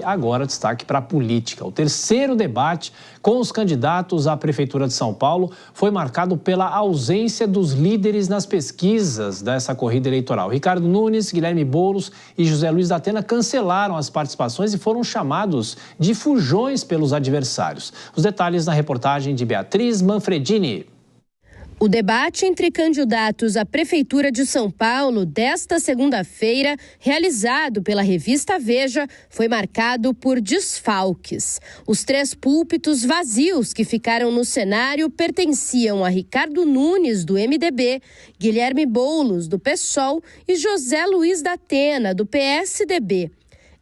Agora destaque para a política. O terceiro debate com os candidatos à Prefeitura de São Paulo foi marcado pela ausência dos líderes nas pesquisas dessa corrida eleitoral. Ricardo Nunes, Guilherme Boulos e José Luiz da Atena cancelaram as participações e foram chamados de fujões pelos adversários. Os detalhes na reportagem de Beatriz Manfredini. O debate entre candidatos à Prefeitura de São Paulo desta segunda-feira, realizado pela revista Veja, foi marcado por desfalques. Os 3 púlpitos vazios que ficaram no cenário pertenciam a Ricardo Nunes, do MDB, Guilherme Boulos, do PSOL e José Luiz da Atena, do PSDB.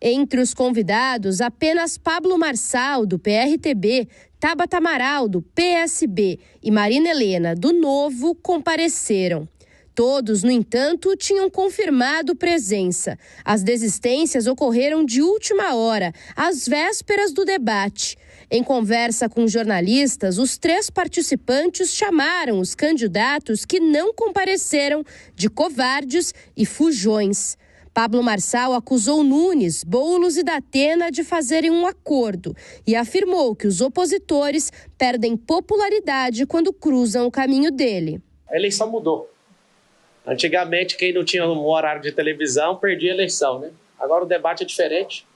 Entre os convidados, apenas Pablo Marçal, do PRTB, Tabata Amaral, do PSB e Marina Helena, do Novo, compareceram. Todos, no entanto, tinham confirmado presença. As desistências ocorreram de última hora, às vésperas do debate. Em conversa com jornalistas, os 3 participantes chamaram os candidatos que não compareceram de covardes e fujões. Pablo Marçal acusou Nunes, Boulos e da Atena de fazerem um acordo e afirmou que os opositores perdem popularidade quando cruzam o caminho dele. A eleição mudou. Antigamente, quem não tinha um horário de televisão perdia a eleição, né? Agora o debate é diferente.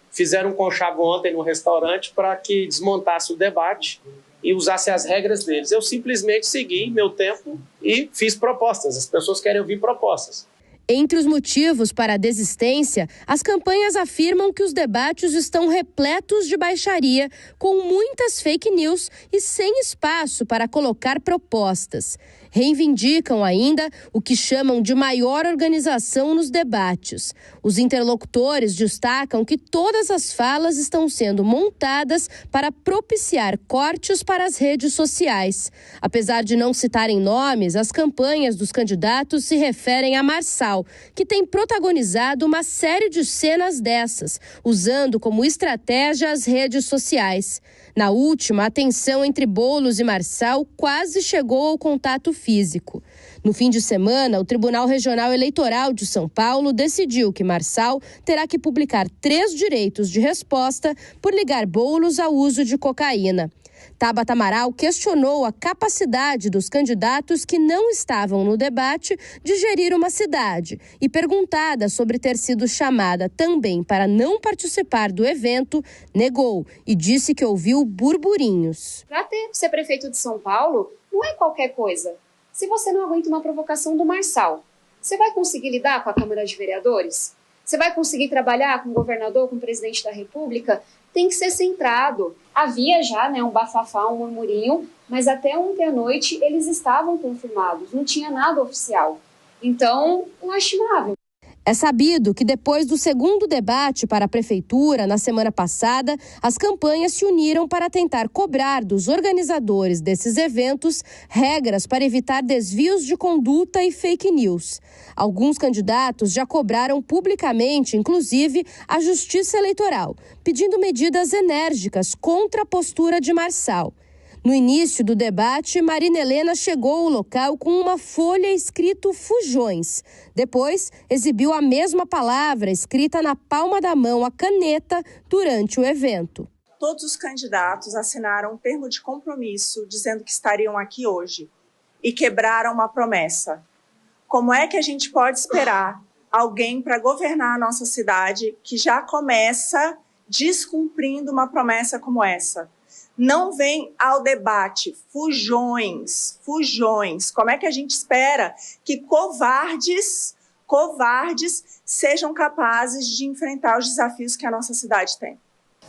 Fizeram um conchavo ontem no restaurante para que desmontasse o debate e usasse as regras deles. Eu simplesmente segui meu tempo e fiz propostas. As pessoas querem ouvir propostas. Entre os motivos para a desistência, as campanhas afirmam que os debates estão repletos de baixaria, com muitas fake news e sem espaço para colocar propostas. Reivindicam ainda o que chamam de maior organização nos debates. Os interlocutores destacam que todas as falas estão sendo montadas para propiciar cortes para as redes sociais. Apesar de não citarem nomes, as campanhas dos candidatos se referem a Marçal, que tem protagonizado uma série de cenas dessas, usando como estratégia as redes sociais. Na última, a tensão entre Boulos e Marçal quase chegou ao contato físico. No fim de semana, o Tribunal Regional Eleitoral de São Paulo decidiu que Marçal terá que publicar 3 direitos de resposta por ligar Boulos ao uso de cocaína. Tabata Amaral questionou a capacidade dos candidatos que não estavam no debate de gerir uma cidade e, perguntada sobre ter sido chamada também para não participar do evento, negou e disse que ouviu burburinhos. Para ser prefeito de São Paulo, não é qualquer coisa. Se você não aguenta uma provocação do Marçal, você vai conseguir lidar com a Câmara de Vereadores? Você vai conseguir trabalhar com o governador, com o presidente da República? Tem que ser centrado. Havia já um bafafá, um murmurinho, mas até ontem à noite eles estavam confirmados, não tinha nada oficial. Então, lastimável. É sabido que depois do segundo debate para a Prefeitura, na semana passada, as campanhas se uniram para tentar cobrar dos organizadores desses eventos regras para evitar desvios de conduta e fake news. Alguns candidatos já cobraram publicamente, inclusive, a Justiça Eleitoral, pedindo medidas enérgicas contra a postura de Marçal. No início do debate, Marina Helena chegou ao local com uma folha escrito fujões. Depois, exibiu a mesma palavra escrita na palma da mão, a caneta, durante o evento. Todos os candidatos assinaram um termo de compromisso dizendo que estariam aqui hoje e quebraram uma promessa. Como é que a gente pode esperar alguém para governar a nossa cidade que já começa descumprindo uma promessa como essa? Não vem ao debate fujões. Como é que a gente espera que covardes sejam capazes de enfrentar os desafios que a nossa cidade tem?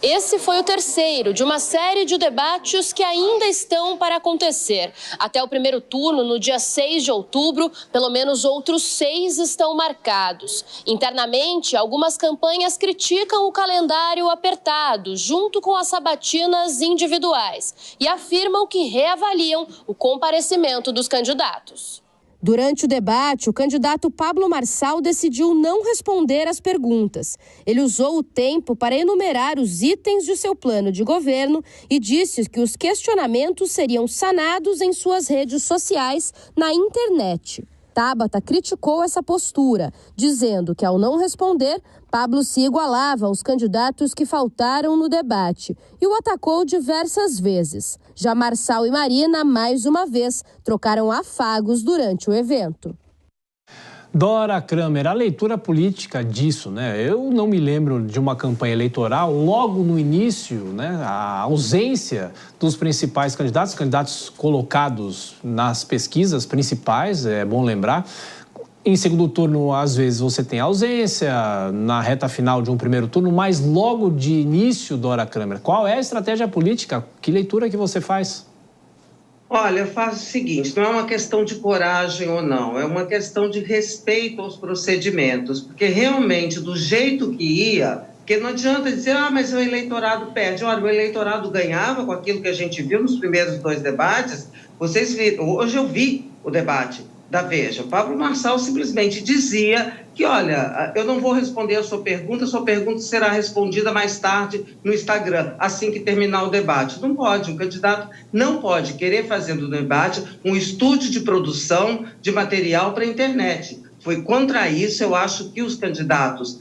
Esse foi o terceiro de uma série de debates que ainda estão para acontecer. Até o primeiro turno, no dia 6 de outubro, pelo menos outros 6 estão marcados. Internamente, algumas campanhas criticam o calendário apertado, junto com as sabatinas individuais, e afirmam que reavaliam o comparecimento dos candidatos. Durante o debate, o candidato Pablo Marçal decidiu não responder às perguntas. Ele usou o tempo para enumerar os itens de seu plano de governo e disse que os questionamentos seriam sanados em suas redes sociais na internet. Tabata criticou essa postura, dizendo que, ao não responder, Pablo se igualava aos candidatos que faltaram no debate e o atacou diversas vezes. Já Marçal e Marina, mais uma vez, trocaram afagos durante o evento. Dora Kramer, a leitura política disso, né? Eu não me lembro de uma campanha eleitoral logo no início, né? A ausência dos principais candidatos colocados nas pesquisas principais, é bom lembrar. Em segundo turno, às vezes, você tem ausência na reta final de um primeiro turno, mas logo de início, Dora Kramer, qual é a estratégia política? Que leitura que você faz? Olha, eu faço o seguinte, não é uma questão de coragem ou não, é uma questão de respeito aos procedimentos, porque realmente, do jeito que ia, porque não adianta dizer, mas o eleitorado perde. Olha, o eleitorado ganhava com aquilo que a gente viu nos primeiros 2 debates. Vocês viram, hoje eu vi o debate da Veja. O Pablo Marçal simplesmente dizia que, olha, eu não vou responder a sua pergunta será respondida mais tarde no Instagram, assim que terminar o debate. Não pode, o candidato não pode querer fazer do debate um estúdio de produção de material para a internet. Foi contra isso, eu acho que os candidatos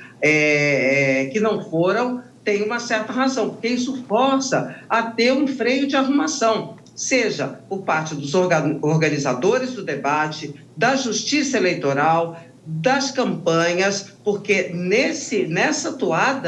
que não foram têm uma certa razão, porque isso força a ter um freio de arrumação, seja por parte dos organizadores do debate, da Justiça Eleitoral, das campanhas, porque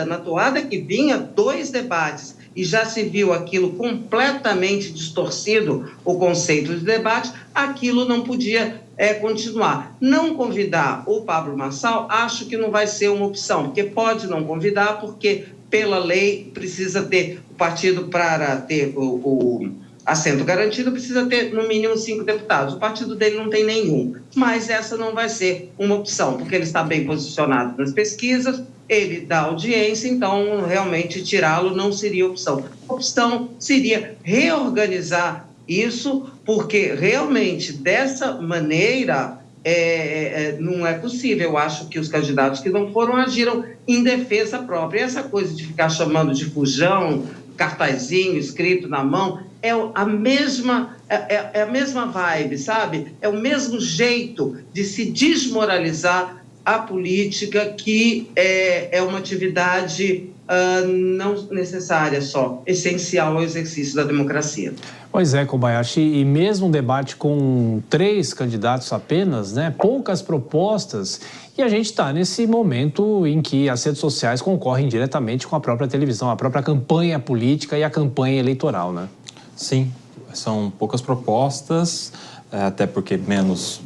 na toada que vinha 2 debates e já se viu aquilo completamente distorcido, o conceito de debate, aquilo não podia continuar. Não convidar o Pablo Marçal, acho que não vai ser uma opção, porque pode não convidar, porque pela lei precisa ter o partido para ter o assento garantido, precisa ter no mínimo 5 deputados. O partido dele não tem nenhum, mas essa não vai ser uma opção, porque ele está bem posicionado nas pesquisas, ele dá audiência, então realmente tirá-lo não seria opção. A opção seria reorganizar isso, porque realmente dessa maneira não é possível. Eu acho que os candidatos que não foram agiram em defesa própria. E essa coisa de ficar chamando de fujão, cartazinho escrito na mão, é a mesma vibe, sabe? É o mesmo jeito de se desmoralizar a política, que é uma atividade não necessária só, essencial ao exercício da democracia. Pois é, Kobayashi, e mesmo um debate com 3 candidatos apenas, né, poucas propostas, e a gente está nesse momento em que as redes sociais concorrem diretamente com a própria televisão, a própria campanha política e a campanha eleitoral, né? Sim, são poucas propostas, até porque menos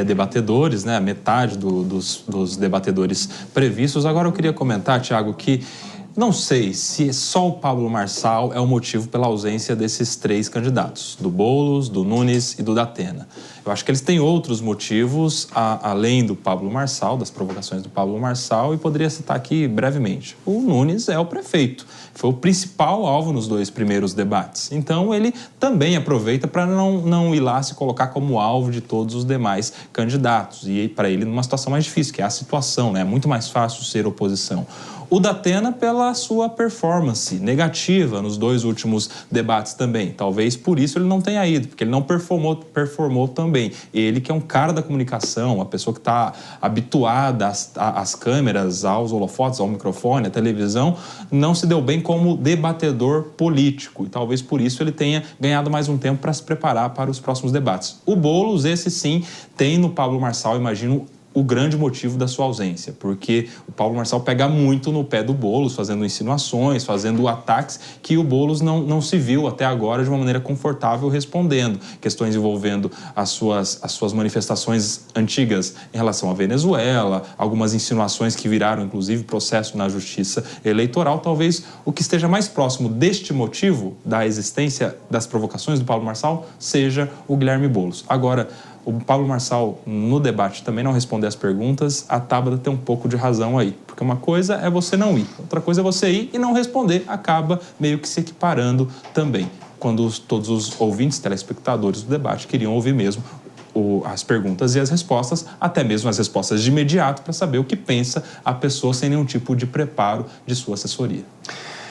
debatedores, né, metade dos debatedores previstos. Agora eu queria comentar, Thiago, que não sei se só o Pablo Marçal é o motivo pela ausência desses 3 candidatos, do Boulos, do Nunes e do Datena. Eu acho que eles têm outros motivos, além do Pablo Marçal, das provocações do Pablo Marçal, e poderia citar aqui brevemente. O Nunes é o prefeito, foi o principal alvo nos 2 primeiros debates. Então, ele também aproveita para não ir lá se colocar como alvo de todos os demais candidatos. E para ele, numa situação mais difícil, que é a situação, né? É muito mais fácil ser oposição. O Datena pela sua performance negativa nos 2 últimos debates também. Talvez por isso ele não tenha ido, porque ele não performou também. Ele que é um cara da comunicação, uma pessoa que está habituada às câmeras, aos holofotes, ao microfone, à televisão, não se deu bem como debatedor político. E talvez por isso ele tenha ganhado mais um tempo para se preparar para os próximos debates. O Boulos, esse sim, tem no Pablo Marçal, imagino, o grande motivo da sua ausência, porque o Pablo Marçal pega muito no pé do Boulos, fazendo insinuações, fazendo ataques que o Boulos não se viu até agora de uma maneira confortável respondendo. Questões envolvendo as suas manifestações antigas em relação à Venezuela, algumas insinuações que viraram, inclusive, processo na Justiça Eleitoral. Talvez o que esteja mais próximo deste motivo, da existência das provocações do Pablo Marçal, seja o Guilherme Boulos. Agora, o Pablo Marçal, no debate, também não responder as perguntas. A Tabata tem um pouco de razão aí. Porque uma coisa é você não ir, outra coisa é você ir e não responder. Acaba meio que se equiparando também. Quando todos os ouvintes, telespectadores do debate queriam ouvir mesmo as perguntas e as respostas, até mesmo as respostas de imediato, para saber o que pensa a pessoa sem nenhum tipo de preparo de sua assessoria.